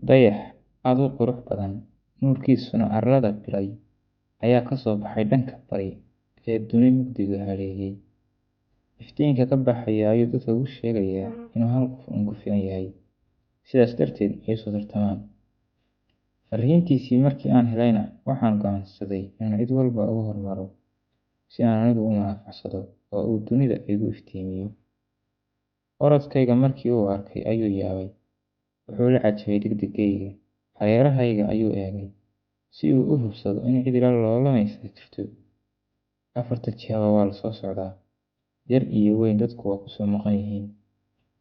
Dayax aad u qurux badan, nuurkiisuna carrada bilay, ayaa ka soo baxay dhanka bari ee duni mugdigu hareeyay. Iftiinka ka baxaya ayuu dadka u sheegayaa inuu hal qof uun ku filan yahay, sidaas darteed ay isu tartamaan. Fariintiisii markii aan helayna, waxaan go'aansaday inaan cid walba uga hormaro, si aan anigu u manaafacsado oo uu dunida igu iftiimiyo. Orodkayga markii uu arkay ayuu yaabay, wuxuu la cajabay degdegayga, hareerahayga ayuu eegay, si uu u hubsado in cid ila loolamaysa jirto. Afarta jihaba waa la soo socdaa, yar iyo weyn dadku waa ku soo maqan yihiin.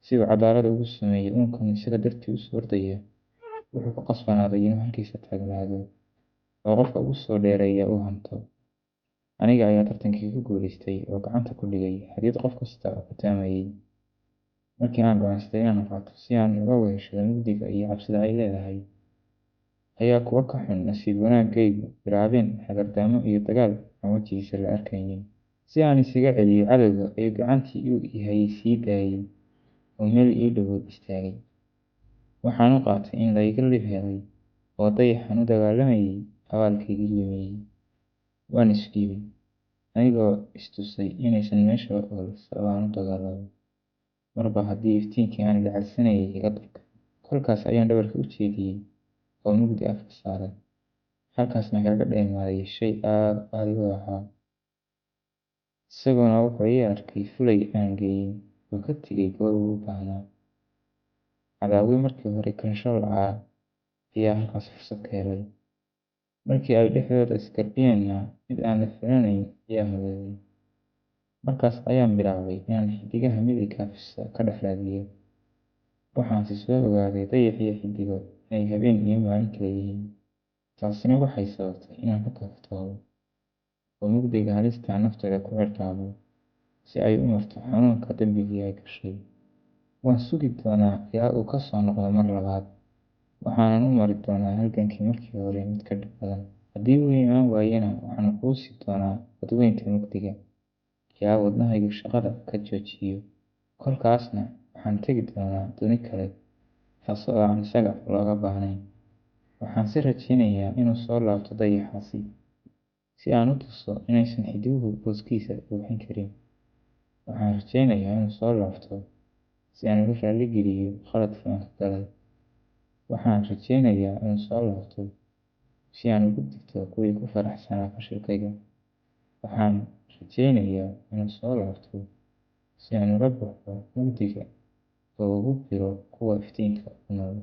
Si uu cadaalad ugu sameeyo uunkan isaga dartii u soo ordaya, wuxuu ku qasbanaaday inuu halkiisa taagnaado, oo qofka ugu soo dheereeya uu hanto. Aniga ayaa tartankii ku guuleystay oo gacanta ku dhigay hadiyad qof kasta ku taamayay. Markii aan go'aansaday inaan qaato si aan uga weheshado mugdiga iyo cabsida ay leedahay, ayaa kuwa ka xun nasiib wanaaggaygu bilaabeen hagardaamo iyo dagaal aan wejigiisa la arkaynin. Si aan isaga celiyo cadowga, ayuu gacantii uu i hayay sii daayay oo meel ii dhow istaagay. Waxaan u qaatay in la iga lib helay, oo dayaxan u dagaalamayay abaalkaygii lumiyay. Waan is dhiibay, anigoo is tusay inaysan meesha ool sabab aan u dagaalamo, marba haddii iftiinkii aan jeclaysanayay iga durkay. Kolkaas ayaan dhabarka u jeediyay oo mugdi afka saaray, halkaasna kaga dheehmaaday shay aad qaali u ahaa. Isaguna wuxuu ii arkay fulay aan geyin oo ka tegay goor uu u baahnaa. Cadaawe markii hore kansho la'aa ayaa halkaas fursad ka helay. Markii ay dhexdooda isgarbiyeenna, mid aan la filanayn ayaa midoobay. Markaas ayaan bilaabay inaan xiddigaha midigga ka dhex raadiyo. Waxaanse soo ogaaday dayax iyo xiddigu inay habeen iyo maalin kala yihiin. Taasina waxay sababtay inaan ka kaaftoomo, oo mugdiga halista ah nafteeda ku ciqaabo, si ay u marto xanuunka dambigii ay gashay. Waan sugi doonaa ilaa uu ka soo noqdo mar labaad, waxaanan u mari doonaa halgankii markii hore mid ka dhib badan. Haddii uu imaan waayana, waxaan quusi doonaa badweynta mugdiga, ilaa wadnahaygu shaqada ka joojiyo. Kolkaasna waxaan tagi doonaa duni kale, taasoo aan isaga looga baahnayn. Waxaanse rajaynayaa inuu soo laabto dayaxaasi, si aan u tuso inaysan xiddigu booskiisa buuxin karin. Waxaan rajaynayaa inuu soo laabto si aan uga raali geliyo khaladkii aan ka galay. Waxaan rajaynayaa inuu soo laabto si aan uga digto kuwii ku faraxsanaa fashilkayga. Waxaan rajaynayaa inuu soo laabto si aan uga baxo mugdiga oo ugu biiro kuwa iftiinka ku nool.